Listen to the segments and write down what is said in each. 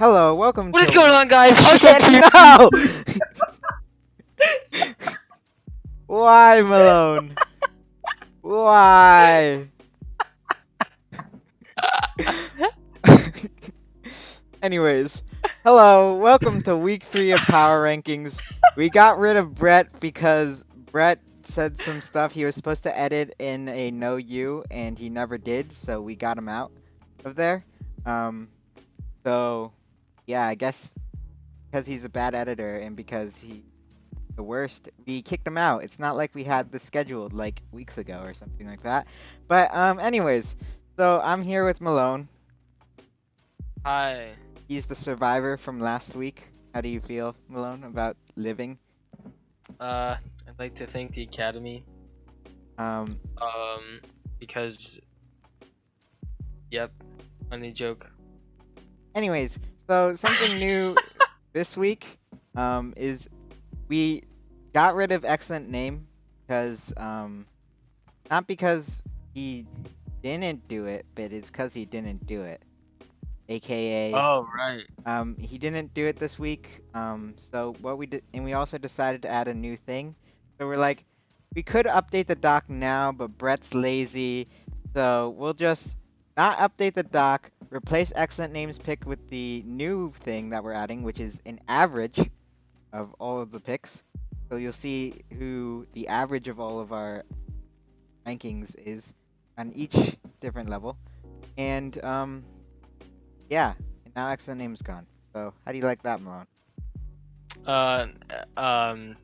Hello, welcome What is to. going on, guys? Okay, no! Why, Malone? Why? Anyways, hello, welcome to week 3 of Power Rankings. We got rid of Brett because Brett said some stuff he was supposed to edit in a no you, and he never did, so we got him out of there. So, yeah, I guess because he's a bad editor and because he's the worst, we kicked him out. It's not like we had this scheduled like weeks ago or something like that. But anyways, so I'm here with Malone. Hi. He's the survivor from last week. How do you feel, Malone, about living? I'd like to thank the Academy. Um, Because, yep, funny joke. anyways, so something new this week is we got rid of Excellent Name because not because he didn't do it, but it's because he didn't do it. AKA Oh, right. he didn't do it this week. So what we did, and we also decided to add a new thing. So we're like, we could update the doc now, but Brett's lazy, so we'll just not update the doc. Replace Excellent Names pick with the new thing that we're adding, which is an average of all of the picks. So you'll see who the average of all of our rankings is on each different level, and yeah. And now Excellent Name's gone. So how do you like that, Malone? Uh, um,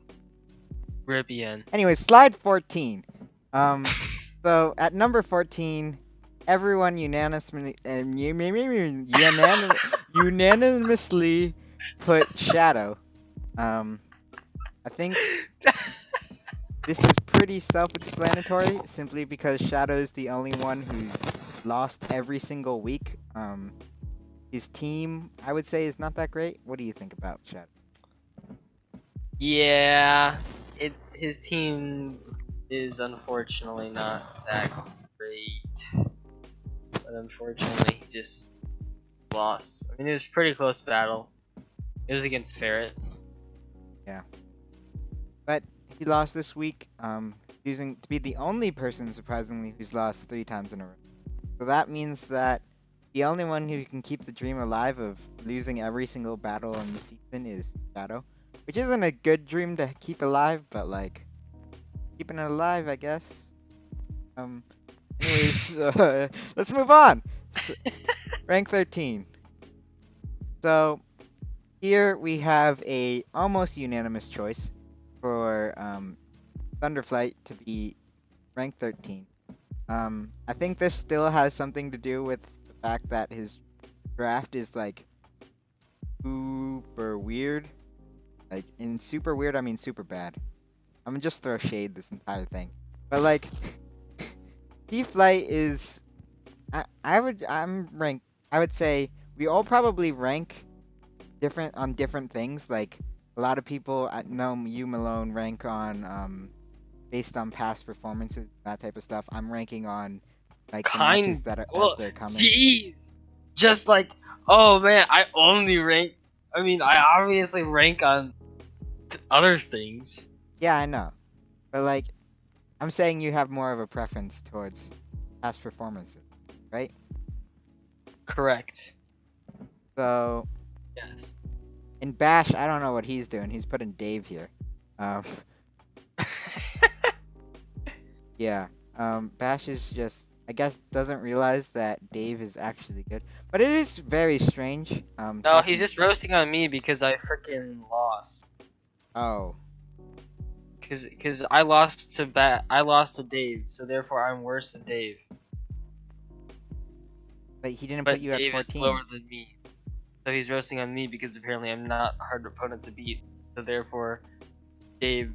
Rip Ian. Anyways, slide 14. So at number 14, everyone unanimously put Shadow. I think this is pretty self-explanatory, simply because Shadow is the only one who's lost every single week. His team, I would say, is not that great. What do you think about Shadow? Yeah, his team is unfortunately not that great. But unfortunately, he just lost. I mean, it was a pretty close battle. It was against Ferret. Yeah. But he lost this week, choosing to be the only person, surprisingly, who's lost 3 times in a row. So that means that the only one who can keep the dream alive of losing every single battle in the season is Shadow. Which isn't a good dream to keep alive, but, like, keeping it alive, I guess. Anyways, let's move on. Rank 13. So, here we have a almost unanimous choice for Thunderflight to be rank 13. I think this still has something to do with the fact that his draft is like super weird. Like in super weird, I mean super bad. I'm gonna just throw shade this entire thing. But like, T-Flight is, I would say we all probably rank different on different things. Like a lot of people, I know you, Malone, rank on based on past performances, that type of stuff. I'm ranking on like the matches that are as they're coming. Jeez. Just like, oh man, I only rank. I mean, I obviously rank on other things. Yeah, I know, but like, I'm saying you have more of a preference towards past performances, right? Correct. So Yes. in Bash, I don't know what he's doing. He's putting Dave here. Um, yeah. Bash is just, I guess, doesn't realize that Dave is actually good, but it is very strange. No, he's just roasting on me because I freaking lost. Oh. Cause I lost to Dave, so therefore I'm worse than Dave. But he didn't But put you at Dave is 14. lower than me, so he's roasting on me because apparently I'm not a hard opponent to beat. So therefore, Dave.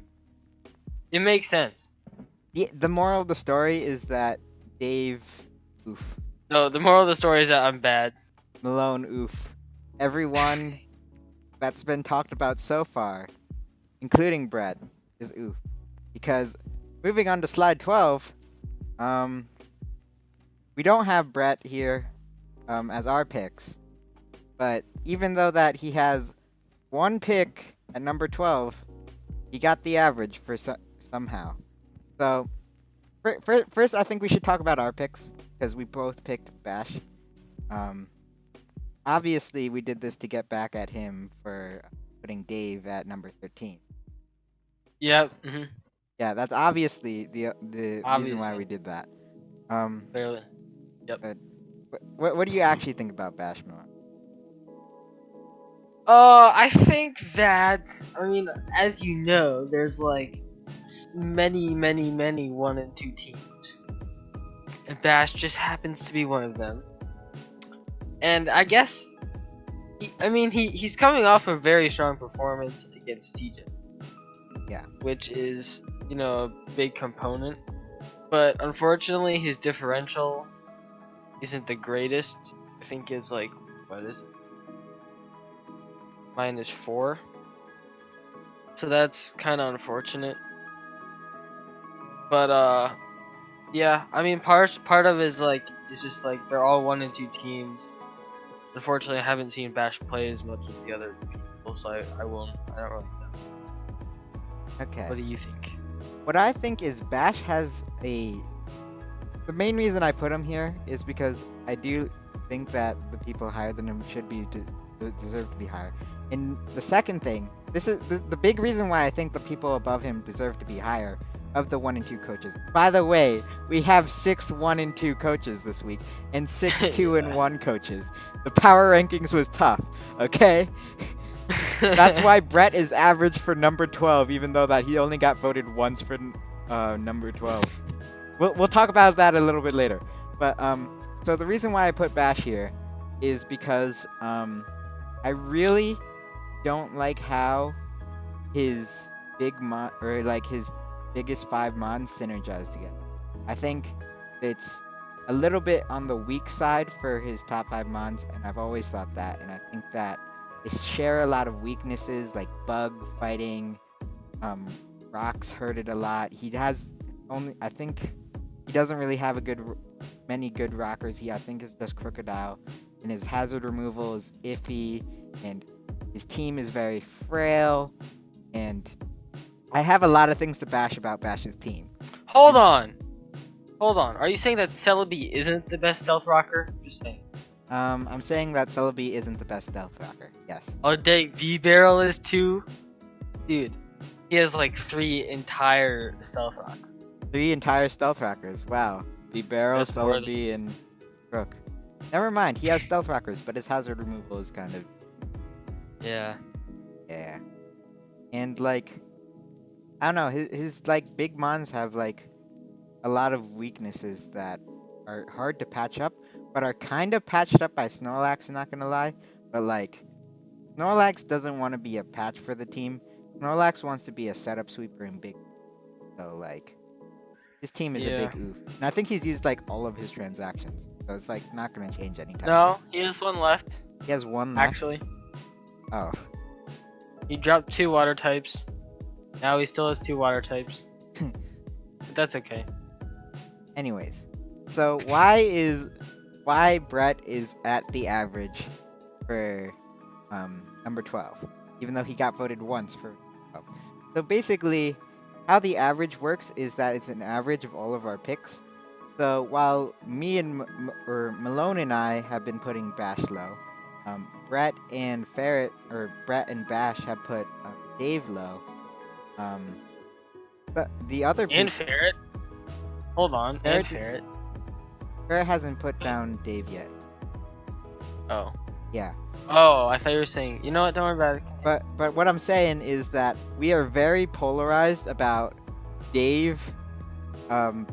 It makes sense. The moral of the story is that Dave, oof. No, the moral of the story is that I'm bad. Malone, oof. Everyone that's been talked about so far, including Brett, is oof. Because moving on to slide 12, we don't have Brett here as our picks. But even though that he has one pick at number 12, he got the average for somehow. So first, I think we should talk about our picks because we both picked Bash. Um, obviously, we did this to get back at him for putting Dave at number 13. Yep. Yeah, that's obviously the reason why Obviously. we did that. Clearly. Yep. But what do you actually think about Bash, Milan? I think that, I mean, as you know, there's like many 1 and 2 teams. And Bash just happens to be one of them. And I guess, he's coming off a very strong performance against TJ. Yeah. Which is, a big component. But unfortunately, his differential isn't the greatest. I think it's like, what is it? -4. So that's kind of unfortunate. But yeah, I mean part of it is like it's just like they're all 1 and 2 teams. Unfortunately, I haven't seen Bash play as much as the other people, so I don't really know. Okay. What do you think? What I think is Bash has a. The main reason I put him here is because I do think that the people higher than him should be deserve to be higher. And the second thing, this is the big reason why I think the people above him deserve to be higher of the 1 and 2 coaches. By the way, we have 6 1 and 2 coaches this week and 6 2 and 1 coaches. The power rankings was tough, okay? That's why Brett is average for number 12, even though that he only got voted once for number 12. We'll talk about that a little bit later. But so the reason why I put Bash here is because I really don't like how his his biggest 5 mons synergize together. I think it's a little bit on the weak side for his top 5 mons, and I've always thought that, and I think that they share a lot of weaknesses like bug fighting, rocks hurt it a lot. He has only, I think he doesn't really have many good rockers. I think it's just crocodile, and his hazard removal is iffy, and his team is very frail, and I have a lot of things to bash about Bash's team. Hold on. Are you saying that Celebi isn't the best stealth rocker? Just saying. I'm saying that Celebi isn't the best stealth rocker. Yes. Oh, dang, V-Barrel is too? Dude, he has like 3 entire stealth rockers. 3 entire stealth rockers. Wow. V-Barrel, Celebi, and Crook. Never mind, he has stealth rockers, but his hazard removal is kind of... Yeah. Yeah. And like, I don't know, his like big mons have like a lot of weaknesses that are hard to patch up, but are kind of patched up by Snorlax, I'm not gonna lie. But like, Snorlax doesn't want to be a patch for the team. Snorlax wants to be a setup sweeper and big. So like, his team is a big oof. And I think he's used like all of his transactions. So it's like not gonna change anytime No, soon. he has 1 left. He has 1 left? Actually. Oh. He dropped 2 water types. Now he still has 2 water types. But that's okay. Anyways, so why Brett is at the average for number 12, even though he got voted once for 12. So basically, how the average works is that it's an average of all of our picks. So while me and Malone and I have been putting Bash low, Brett and Bash have put Dave low. But the other And Ferret. Hold on, and Ferret. Ferret hasn't put down Dave yet. Oh. Yeah. Oh, I thought you were saying. You know what? Don't worry about it. But what I'm saying is that we are very polarized about Dave,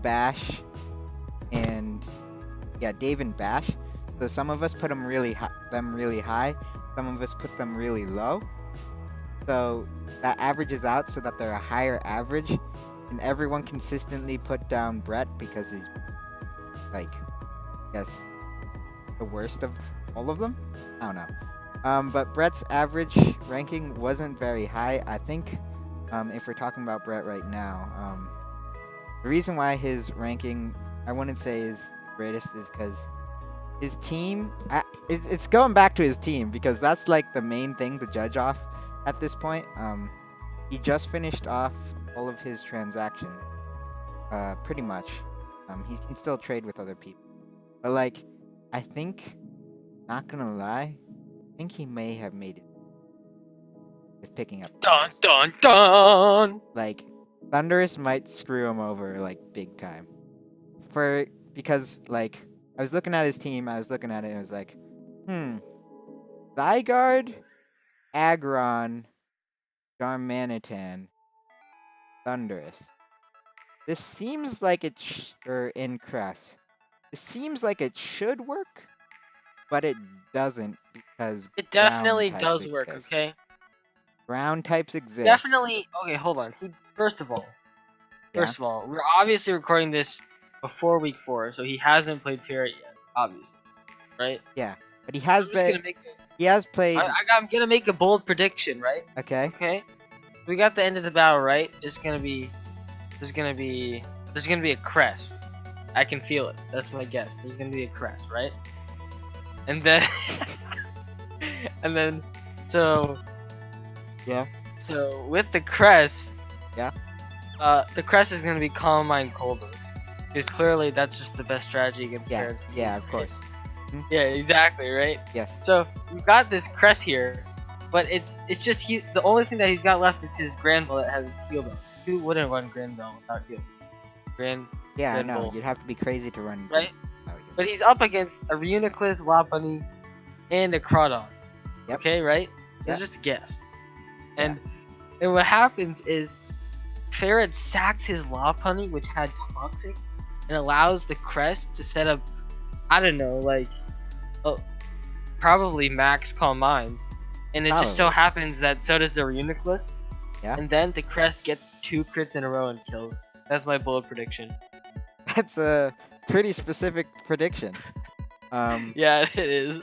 Bash, and Dave and Bash. So some of us put them really high. Some of us put them really low. So that averages out so that they're a higher average, and everyone consistently put down Brett because he's like, I guess, the worst of all of them. I don't know. But Brett's average ranking wasn't very high. I think, if we're talking about Brett right now, the reason why his ranking I wouldn't say is the greatest is because his team. It's going back to his team because that's like the main thing to judge off at this point. He just finished off all of his transactions. Pretty much. He can still trade with other people, but like, I think, not gonna lie, I think he may have made it with picking up Dun Thunderous. dun dun. Like, Thunderous might screw him over like big time. Because like I was looking at his team, I was looking at it and I was like, Zygarde, Aggron, Darmanitan, Thunderous. This seems like or in Cress. This seems like it should work, but it doesn't because It ground definitely types does work. exist. Okay. Ground types exist. Definitely. Okay, hold on. First of Yeah. all, we're obviously recording this before week 4, so he hasn't played Ferret yet, obviously, right? Yeah. But he has I'm just been. gonna make. He has played. I'm gonna make a bold prediction, right? Okay. Okay. We got the end of the battle, right? There's gonna be a crest. I can feel it. That's my guess. There's gonna be a crest, right? And then and then so Yeah. so with the crest, Yeah. the crest is gonna be Calm Mind Colder. Because clearly that's just the best strategy against Yeah. Ferret's team, Yeah. Of right? course. Yeah, exactly, right? Yes. So we've got this crest here, but it's just the only thing that he's got left is his Granville that has heal bell. Who wouldn't run Granville without heal? Yeah, I know. Granville, You'd have to be crazy to run. right? Oh, But he's up against a Reuniclus, Lopunny, and a Crawdon. Yep. Okay, right? Yep. It's just a guess. And what happens is Ferret sacks his Lopunny, which had Toxic, and allows the crest to set up, I don't know, like, probably max Calm Minds. And it just so Probably. happens that so does the Reuniclus. Yeah. And then the crest gets 2 crits in a row and kills. That's my bold prediction. That's a pretty specific prediction. Yeah, it is.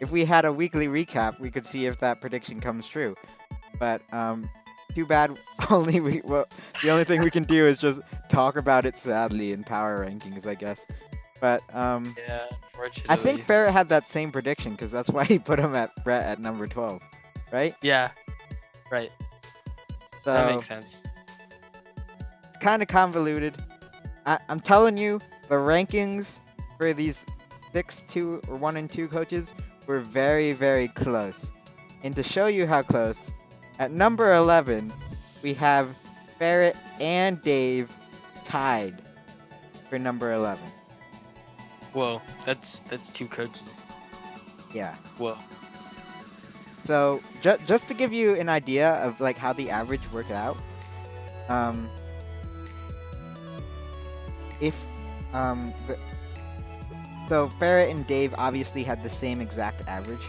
If we had a weekly recap, we could see if that prediction comes true. But too bad. The only thing we can do is just talk about it sadly in power rankings, I guess. But Yeah, unfortunately. I think Ferret had that same prediction because that's why he put him at Brett at number 12, right? Yeah, right. So That makes sense. it's kind of convoluted. I'm telling you, the rankings for these 6-2 or 1 and 2 coaches were very, very close. And to show you how close, at number 11, we have Ferret and Dave tied for number 11. Whoa, that's 2 coaches. Yeah. Whoa. So just to give you an idea of like how the average worked out, if so Ferret and Dave obviously had the same exact average.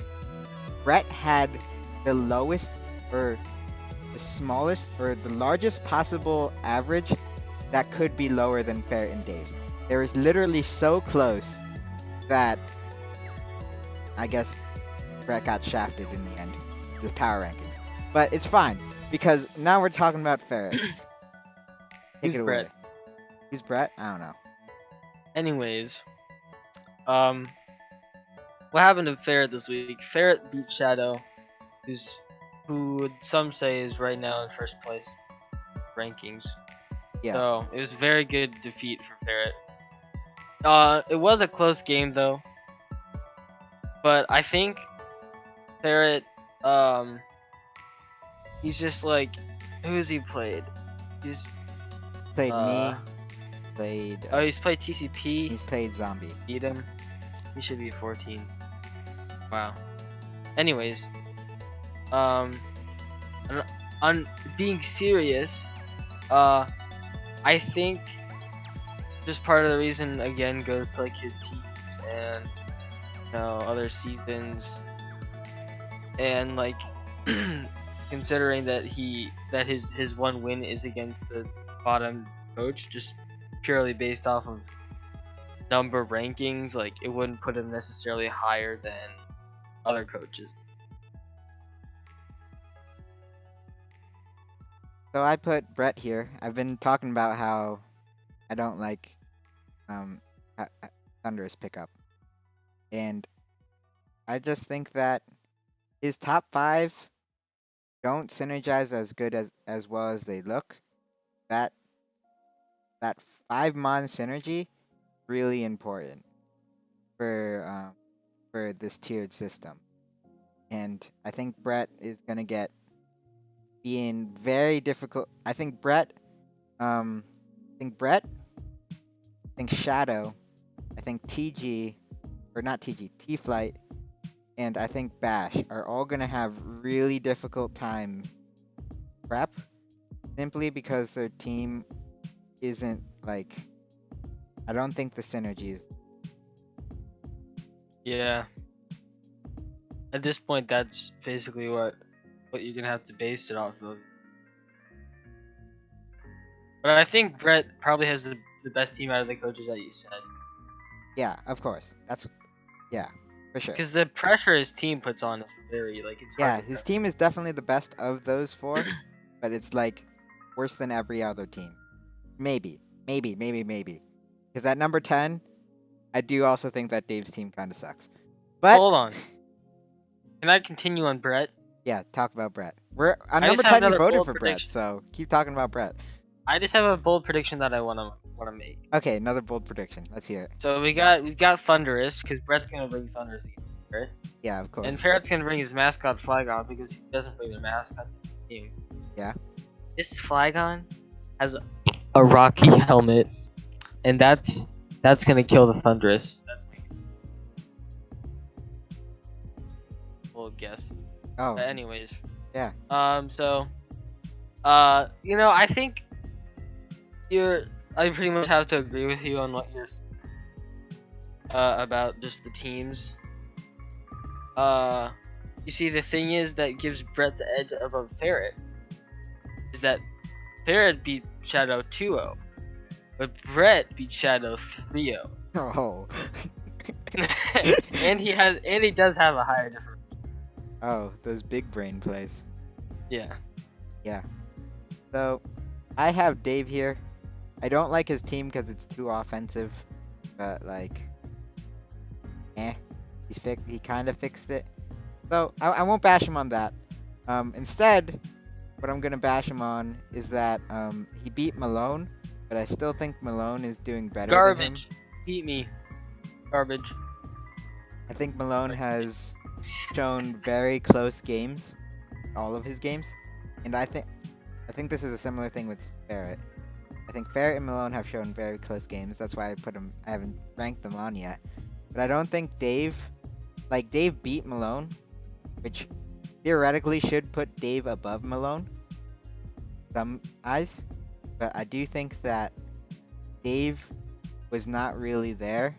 Brett had the lowest or the smallest or the largest possible average that could be lower than Ferret and Dave's. They was literally so close that I guess Brett got shafted in the end, the power rankings. But it's fine because now we're talking about Ferret. Take Who's it away. Brett? Who's Brett? I don't know. Anyways, what happened to Ferret this week? Ferret beat Shadow, who some say is right now in first place rankings. Yeah. So it was a very good defeat for Ferret. It was a close game though, but I think Ferret, he's just like, who's he played? He's Played me. Played. he's played TCP. He's played Zombie. Beat him. He should be 14. Wow. Anyways, on being serious, I think just part of the reason again goes to like his teams and other seasons, and like considering that his one win is against the bottom coach, just purely based off of number rankings, like it wouldn't put him necessarily higher than other coaches. So I put Brett here. I've been talking about how I don't like Thunderous pickup. And I just think that his top 5 don't synergize as good as well as they look. That that 5-mon synergy really important for this tiered system. And I think Brett is gonna get being very difficult. I think Brett, I think Brett, I think Shadow, I think TG, or not TG, T Flight, and I think Bash are all gonna have really difficult time prep, simply because their team isn't like. I don't think the synergies. Yeah. At this point, that's basically what you're gonna have to base it off of. But I think Brett probably has the best team out of the coaches that you said. Yeah, of course. Yeah, for sure. Because the pressure his team puts on is very it's hard Yeah, to his prep. team is definitely the best of those 4, but it's like worse than every other team. Maybe. Because at number 10, I do also think that Dave's team kind of sucks. But Hold on. Can I continue on Brett? yeah, talk about Brett. We're on I number just have 10. You another voted bold for Brett, prediction. so keep talking about Brett. I just have a bold prediction that I wanna make. Okay, another bold prediction. Let's hear it. So we got Thunderous because Brett's gonna bring Thunderous again, right? Yeah, of course. And Ferret's gonna bring his mascot Flygon because he doesn't bring their mascot to the team. Yeah. This Flygon has a rocky helmet, and that's gonna kill the Thunderous. That's a bold guess. Oh. But anyways. Yeah. So, I think I pretty much have to agree with you on what you're about just the teams. You see, the thing is that gives Brett the edge above Ferret is that Ferret beat Shadow 2-0, but Brett beat Shadow 3-0. Oh. and he does have a higher difference. Oh, those big brain plays. Yeah. Yeah. So, I have Dave here. I don't like his team because it's too offensive, but he kind of fixed it. So I won't bash him on that. Instead, what I'm gonna bash him on is that he beat Malone, but I still think Malone is doing better than him. Garbage. Beat me. Garbage. I think Malone has shown very close games, all of his games, and I think this is a similar thing with Ferret. I think Ferret and Malone have shown very close games. That's why I haven't ranked them on yet. But I don't think Dave beat Malone, which theoretically should put Dave above Malone. Some eyes, but I do think that Dave was not really there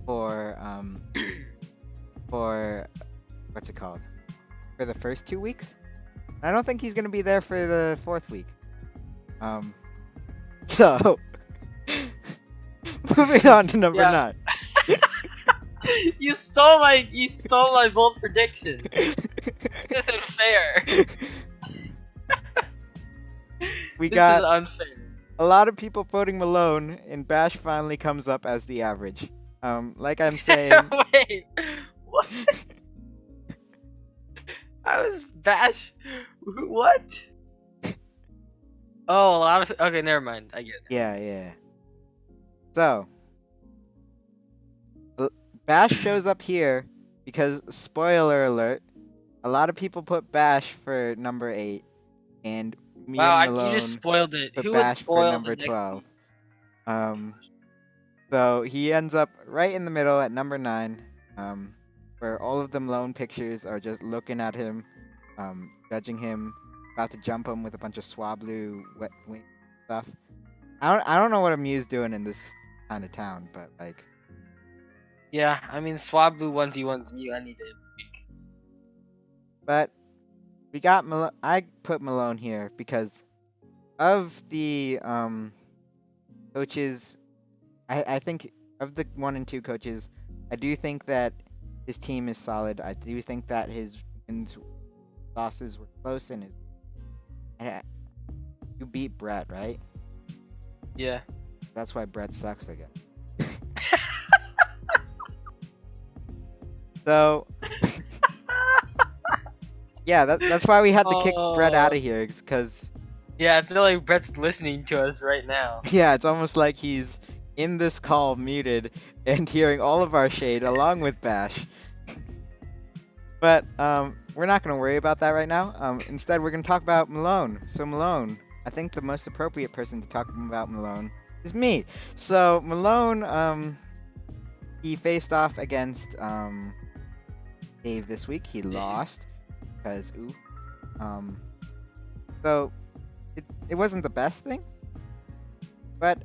for for what's it called? For the first 2 weeks. I don't think he's gonna be there for the 4th week. So moving on to number 9. You stole my bold prediction. This isn't fair. We This got is unfair. a lot of people voting Malone, and Bash finally comes up as the average. Like I'm saying. Wait, what? I was Bash. What? Oh, a lot of. Okay, never mind. I get it. Yeah. So, Bash shows up here because, spoiler alert, a lot of people put Bash for number 8, and me and Malone you just spoiled it. put Who Bash would for spoil number the next 12. one? So he ends up right in the middle at number 9, where all of the Malone pictures are just looking at him, judging him, about to jump him with a bunch of Swablu wet wing stuff. I don't know what Amu's doing in this kind of town, but like. Yeah, I mean Swablu 1v1's me. I need it. But we got Malone. I put Malone here because of the coaches. I think of the 1 and 2 coaches, I do think that his team is solid. I do think that his wins, losses were close, and you beat Brett, right? Yeah. That's why Brett sucks again. So yeah, that's why we had to kick Brett out Oh. of here, because Yeah, I feel like Brett's listening to us right now. yeah, it's almost like he's in this call muted and hearing all of our shade along with Bash. But we're not gonna worry about that right now. Instead, we're gonna talk about Malone. So Malone, I think the most appropriate person to talk about Malone is me. So Malone, he faced off against Dave this week. He lost because ooh. So it wasn't the best thing, but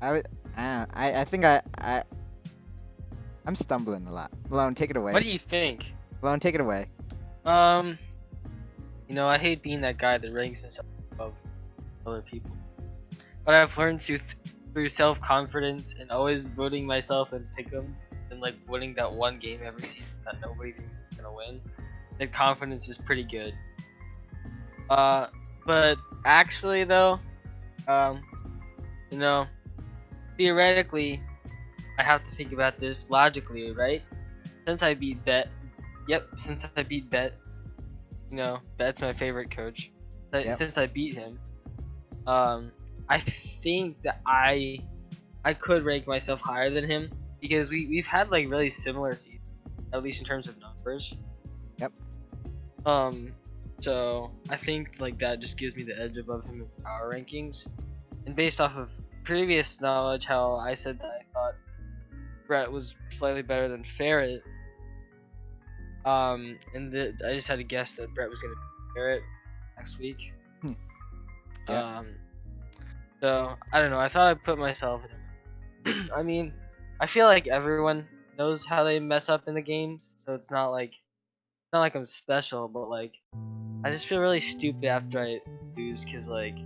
I think I'm stumbling a lot. Malone, take it away. What do you think? Malone, take it away. You know, I hate being that guy that ranks himself above other people. But I've learned through self-confidence and always voting myself in pick'ems and like winning that one game every season that nobody thinks is gonna win, that confidence is pretty good. But actually though, you know, theoretically, I have to think about this logically, right? Since I beat Bet, since I beat Bet, you know, Bet's my favorite coach. Yep. Since I beat him, I think that I could rank myself higher than him because we've had like really similar seasons, at least in terms of numbers. Yep. So I think like that just gives me the edge above him in power rankings, and based off of previous knowledge, how I said that I thought Brett was slightly better than Ferret. I just had to guess that Brett was gonna beat Ferret next week. Yeah. So I don't know. I thought I'd put myself in. I mean, I feel like everyone knows how they mess up in the games, so it's not like I'm special, but like I just feel really stupid after I lose, cause like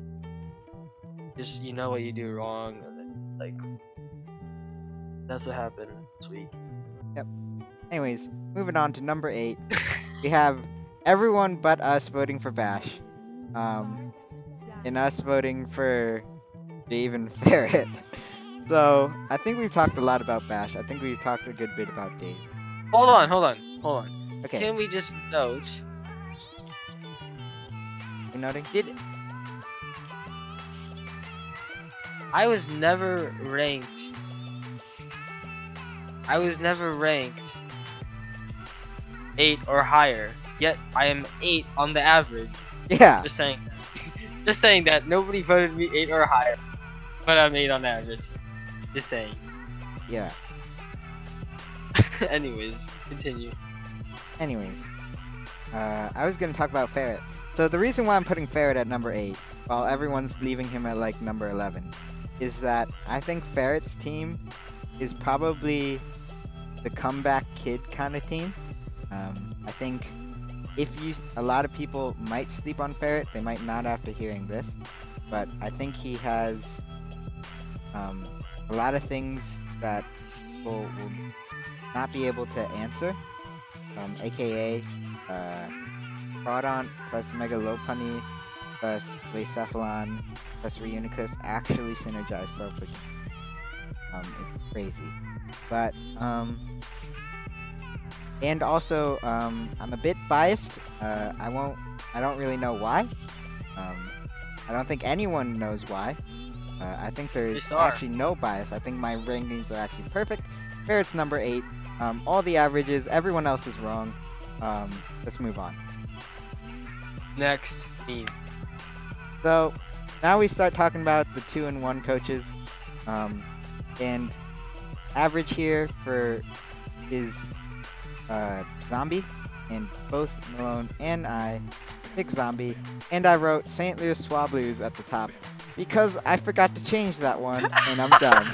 just you know what you do wrong, and then like that's what happened this week. Yep. Anyways, moving on to number 8. We have everyone but us voting for Bash. And us voting for Dave and Ferret. So, I think we've talked a lot about Bash. I think we've talked a good bit about Dave. Hold on. Okay. Can we just note? You noting? I was never ranked 8 or higher. Yet I am 8 on the average. Yeah. Just saying. Just saying that nobody voted me 8 or higher, but I'm 8 on average. Just saying. Yeah. Anyways, continue. Anyways, I was gonna talk about Ferret. So the reason why I'm putting Ferret at number 8, while everyone's leaving him at like number 11, is that I think Ferret's team is probably the comeback kid kind of team. I think a lot of people might sleep on Ferret, they might not after hearing this, but I think he has a lot of things that will not be able to answer, aka Prodon plus Megalopony plus Blacephalon plus Reuniclus actually synergize so freaking. It's crazy. But and also I'm a bit biased. I don't really know why. I don't think anyone knows why. I think there's actually no bias. I think my rankings are actually perfect. Ferret's number 8. All the averages, everyone else is wrong. Let's move on. Next team. So now we start talking about the 2-1 coaches. And average here for is Zombie, and both Malone and I picked Zombie, and I wrote St. Louis Swablues at the top because I forgot to change that one, and I'm done.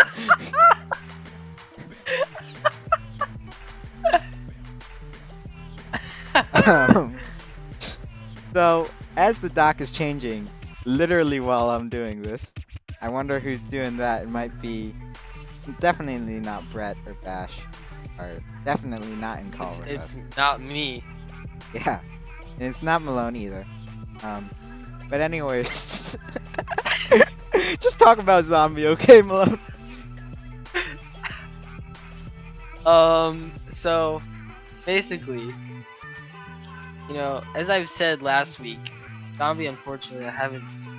So, as the doc is changing, literally while I'm doing this, I wonder who's doing that. It might be definitely not Brett or Bash, or definitely not in call with us. It's not me. Yeah, and it's not Malone either. But anyways, just talk about Zombie, okay, Malone? So basically, you know, as I've said last week, Zombie, unfortunately, I haven't seen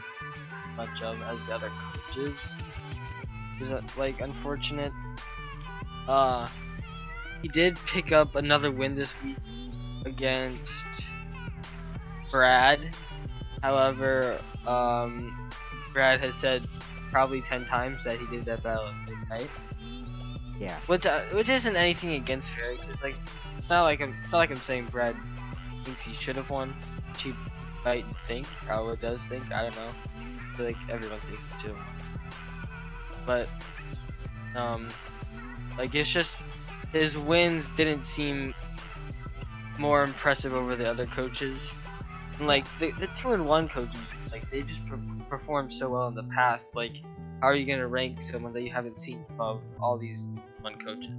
much of as the other coaches. Is that like unfortunate? Uh, he did pick up another win this week against Brad. However, Brad has said probably 10 times that he did that battle at midnight. Yeah. Which isn't anything against Fair, because like it's not like I'm saying Brad thinks he should have won. Which he might think, probably does think. I don't know. I feel like everyone thinks he should have won. But like it's just his wins didn't seem more impressive over the other coaches. And like the 2-1 coaches, like they just performed so well in the past. Like, how are you gonna rank someone that you haven't seen above all these one coaches?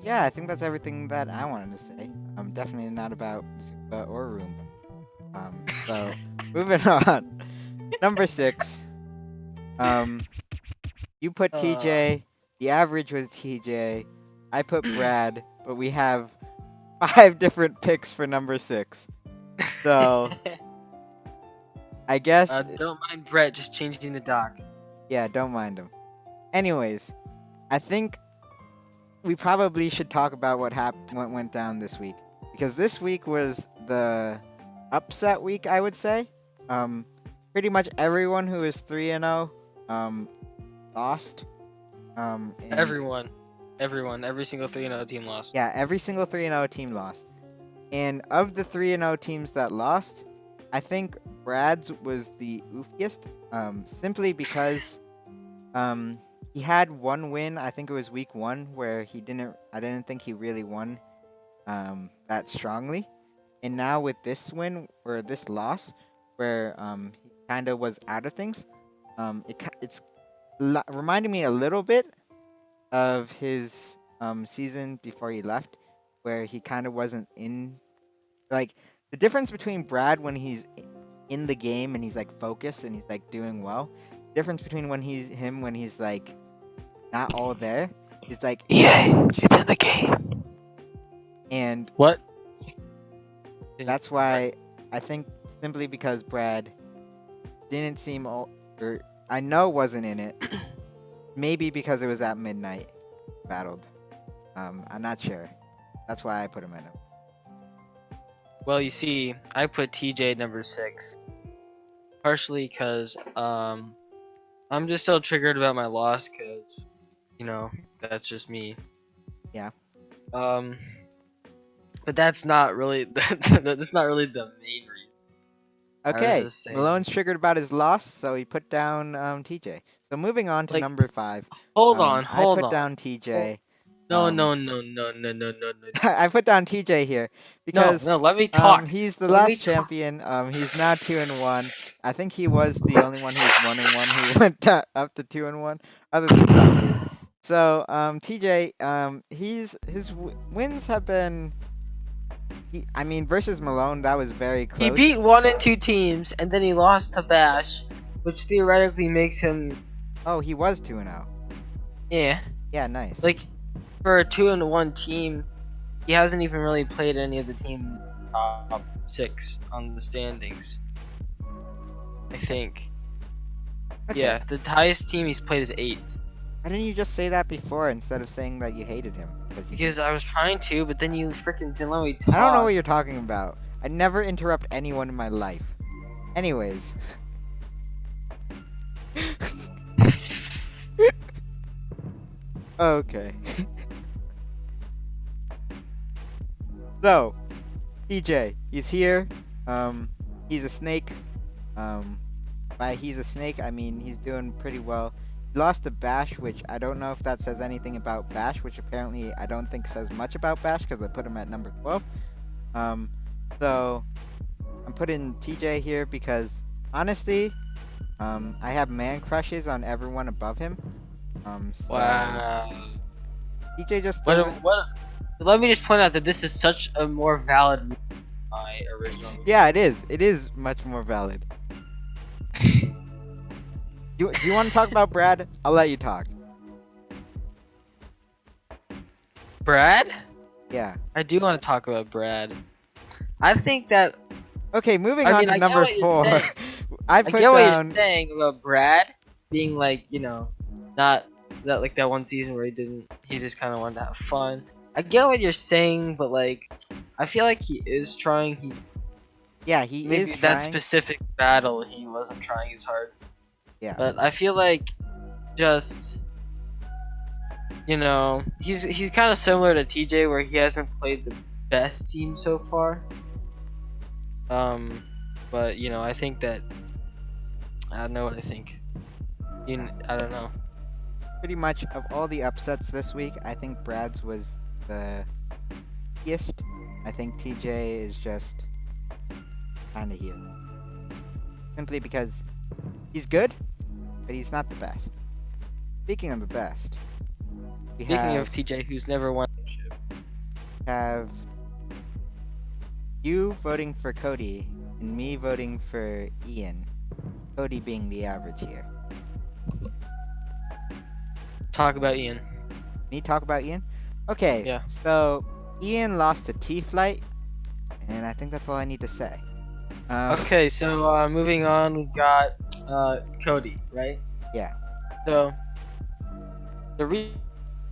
Yeah, I think that's everything that I wanted to say. Definitely not about Zuba or Roomba. So moving on. Number 6. You put TJ. The average was TJ. I put Brad, but we have 5 different picks for number 6. So I guess. Don't mind Brett just changing the doc. Yeah, don't mind him. Anyways, I think we probably should talk about what went down this week, because this week was the upset week, I would say. Pretty much everyone who is 3-0 lost. Every single 3-0 team lost. Yeah, every single 3-0 team lost. And of the 3-0 teams that lost, I think Brad's was the oofiest, simply because he had one win. I think it was week 1 where I didn't think he really won that strongly. And now with this win or this loss, where he kind of was out of things, it's reminding me a little bit of his season before he left, where he kind of wasn't in. Like, the difference between Brad when he's in the game and he's like focused and he's like doing well, difference between when he's like not all there is like It's in the game. And What? That's why I think simply because Brad didn't seem or I know wasn't in it. Maybe because it was at midnight battled. I'm not sure. That's why I put him in it. Well, you see, I put TJ number 6, partially because I'm just still triggered about my loss, because you know that's just me. Yeah. But that's not really that's not really the main reason. Okay, Malone's triggered about his loss, so he put down TJ. So moving on to number 5. Hold on. I put down TJ. No. I put down TJ here because no, let me talk. He's the last champion. He's now 2-1. I think he was the only one who's 1-1 who went up to 2-1, other than Zombie. So TJ, his wins have been. Versus Malone, that was very close. He beat 1 and 2 teams, and then he lost to Bash, which theoretically makes him. Oh, he was 2-0. Yeah. Yeah, nice. Like, for a 2-1 team, he hasn't even really played any of the teams top 6 on the standings. I think. Okay. Yeah, the highest team he's played is 8th. Why didn't you just say that before instead of saying that you hated him? Because I was trying to, but then you freaking didn't let me talk. I don't know what you're talking about. I never interrupt anyone in my life. Anyways. Okay. So, TJ, he's here. He's a snake. By he's a snake, I mean he's doing pretty well. He lost to Bash, which I don't know if that says anything about Bash, which apparently I don't think says much about Bash because I put him at number 12. So I'm putting TJ here because honestly, I have man crushes on everyone above him. So wow. TJ just doesn't. Let me just point out that this is such a more valid reason than my original. Yeah, it is. It is much more valid. Do you want to talk about Brad? I'll let you talk. Brad? Yeah. I do want to talk about Brad. I think that Okay, moving I on mean to I get number what you're 4. saying. I I put get what you're down. saying about Brad being like, not that like that one season where he just kind of wanted to have fun. I get what you're saying, but like, I feel like he is trying. Yeah, he is Maybe that trying. specific battle he wasn't trying as hard. Yeah. But I feel like just he's kind of similar to TJ where he hasn't played the best team so far. But I think that I don't know what I think. I don't know. Pretty much of all the upsets this week, I think Brad's was the biggest. I think TJ is just kind of here. Simply because he's good, but he's not the best. Speaking of the best, we Speaking of TJ, who's never won. have you voting for Cody and me voting for Ian. Cody being the average here. Talk about Ian. Me talk about Ian? Okay, Yeah. so Ian lost to T-Flight, and I think that's all I need to say. Okay, so moving on, we got Cody, right? Yeah. So the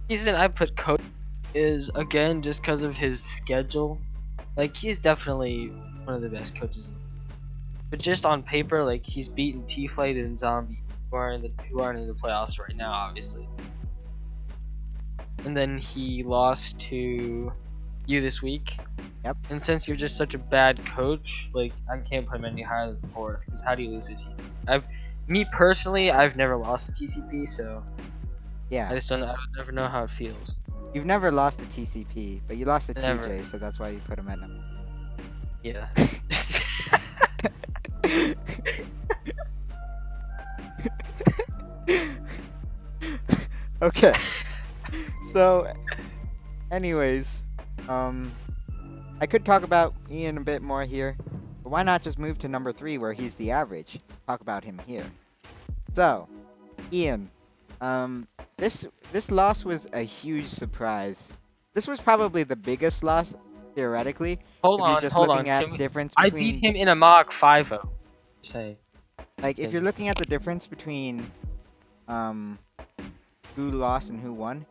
reason I put Cody is again just because of his schedule. Like he's definitely one of the best coaches, but just on paper, like he's beaten T-Flight and Zombie, who aren't in the playoffs right now, obviously. And then he lost to you this week. Yep. And since you're just such a bad coach, like I can't put him any higher than fourth. Because how do you lose to TCP? Me personally, I've never lost to TCP, so Yeah. I just don't. I would never know how it feels. You've never lost to TCP, but you lost to Never. TJ, so that's why you put him at number. Yeah. Okay. So, anyways, I could talk about Ian a bit more here, but why not just move to number 3 where he's the average? Talk about him here. So, Ian, this loss was a huge surprise. This was probably the biggest loss theoretically. Hold if on, you're just hold looking on. at difference I between beat him in a mock 5-0. Say. like if you're looking at the difference between who lost and who won,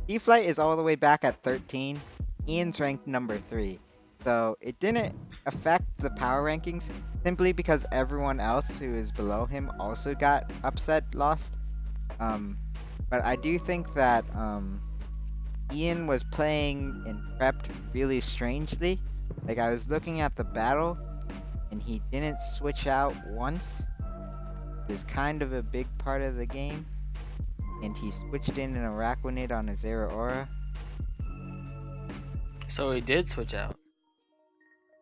D-Flight is all the way back at 13. Ian's ranked number 3. So it didn't affect the power rankings simply because everyone else who is below him also got upset, lost. But I do think that Ian was playing and prepped really strangely. Like I was looking at the battle and he didn't switch out once. Is kind of a big part of the game. And he switched in an Araquanid on a Zera Aura. So he did switch out.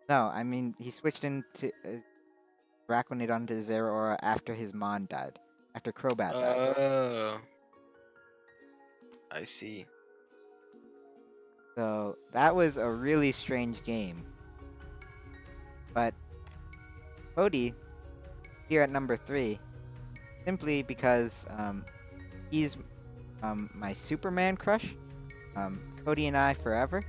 No, I mean he switched into Araquanid onto Zera Aura after his Mon died. After Crobat died. Oh. I see. So that was a really strange game. But Cody, here at number 3, simply because he's my Superman crush. Cody and I forever.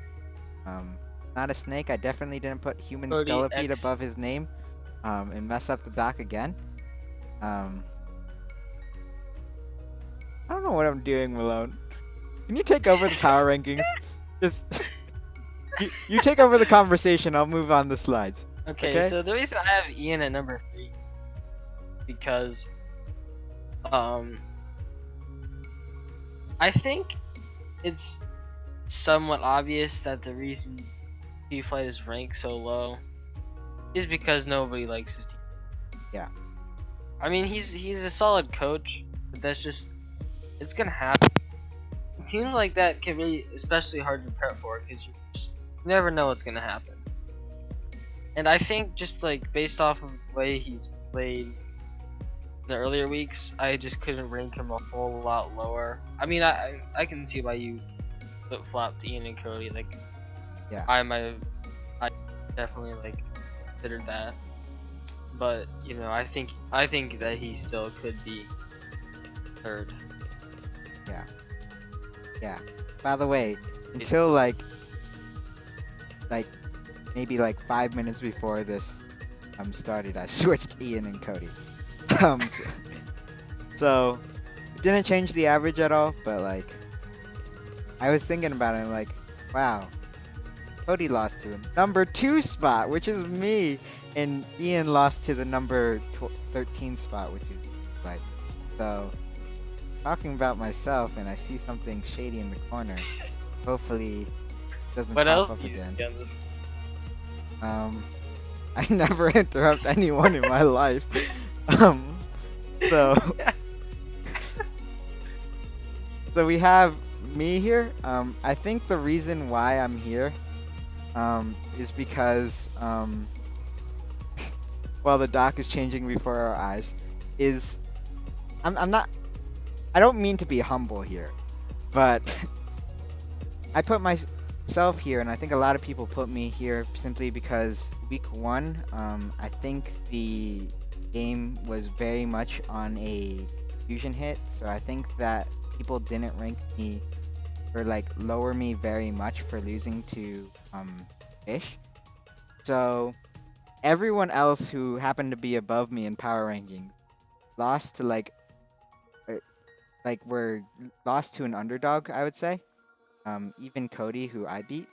Not a snake. I definitely didn't put human Cody Skelepede X. above his name and mess up the doc again. I don't know what I'm doing, Malone. Can you take over the power rankings? Just you take over the conversation. I'll move on the slides. Okay, so the reason I have Ian at number 3 because I think it's somewhat obvious that the reason T-Flight is ranked so low is because nobody likes his team. Yeah. I mean, he's a solid coach, but it's gonna happen. Teams like that can be especially hard to prep for because you never know what's gonna happen. And I think just like based off of the way he's played in the earlier weeks, I just couldn't rank him a whole lot lower. I mean, I can see why you flip-flopped Ian and Cody. Like, yeah, I definitely like considered that. But I think that he still could be third. Yeah. By the way, until like maybe like 5 minutes before this started, I switched Ian and Cody. Um, so, so it didn't change the average at all, but like I was thinking about it, and like, wow, Cody lost to the number 2 spot, which is me, and Ian lost to the number 13 spot, which is like, so talking about myself, and I see something shady in the corner. Hopefully, it doesn't What pop else up do you again. see on this? I never interrupt anyone in my life. So so we have me here. I think the reason why I'm here, is because while the dock is changing before our eyes, is I'm not. I don't mean to be humble here, but I put myself here, and I think a lot of people put me here simply because week 1, I think the game was very much on a fusion hit, so I think that people didn't rank me or like lower me very much for losing to Fish. So everyone else who happened to be above me in power rankings lost to were lost to an underdog, I would say. Even Cody, who I beat.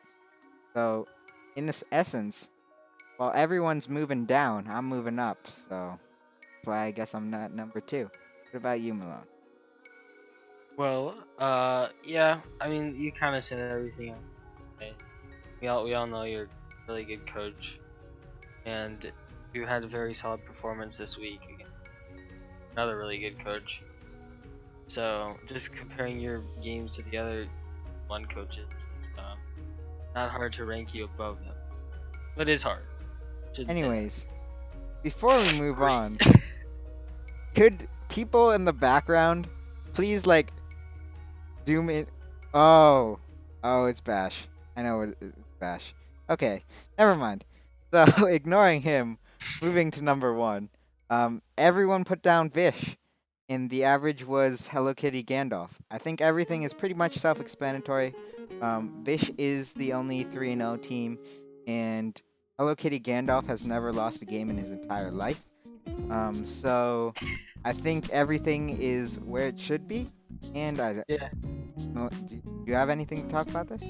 So, in this essence, while everyone's moving down, I'm moving up. So, that's why I guess I'm not number 2. What about you, Milan? Well, yeah. I mean, you kind of said everything. Okay. We all know you're a really good coach, and you had a very solid performance this week against another really good coach. So just comparing your games to the other one coaches, it's not hard to rank you above them. But it is hard. Shouldn't say that. Anyways, before we move Great. on, could people in the background please like zoom in? Oh, it's Bash. I know it's Bash. Okay, never mind. So ignoring him, moving to number 1. Everyone put down Vish, and the average was Hello Kitty Gandalf. I think everything is pretty much self-explanatory. Vish is the only 3-0 team, and Hello Kitty Gandalf has never lost a game in his entire life. So I think everything is where it should be, and Yeah. do you have anything to talk about this?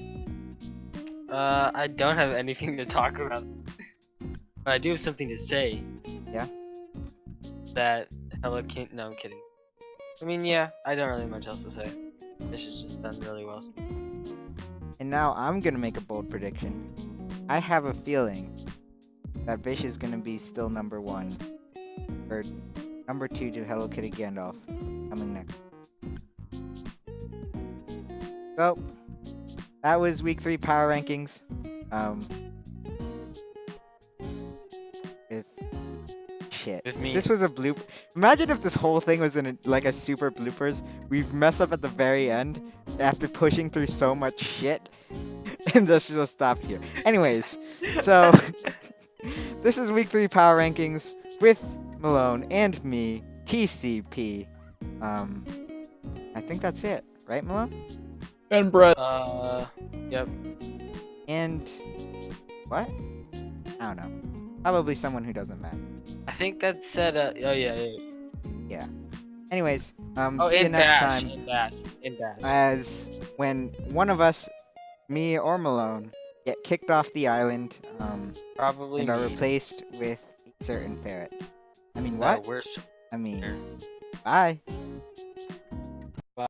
I don't have anything to talk about, but I do have something to say. Yeah? That Hello Kitty. No, I'm kidding. I mean, yeah, I don't really have much else to say. This is just done really well. And now I'm gonna make a bold prediction. I have a feeling that Vish is gonna be still number 1, or number 2 to Hello Kitty Gandalf coming next. So that was week 3 power rankings. If me. this was a bloop, imagine if this whole thing was in like a super bloopers. We've messed up at the very end after pushing through so much shit, and just stopped here. Anyways, so this is week 3 power rankings with Malone and me, TCP. I think that's it, right, Malone? And Brett. Yep. And what? I don't know. Probably someone who doesn't matter. I think that said. Oh yeah. Yeah. Anyways, Oh, see you in next Bash. time. In Bash. As when one of us, me or Malone, get kicked off the island, Probably and are me. replaced with a certain ferret. I mean, No, what? we're I mean, Sure. bye.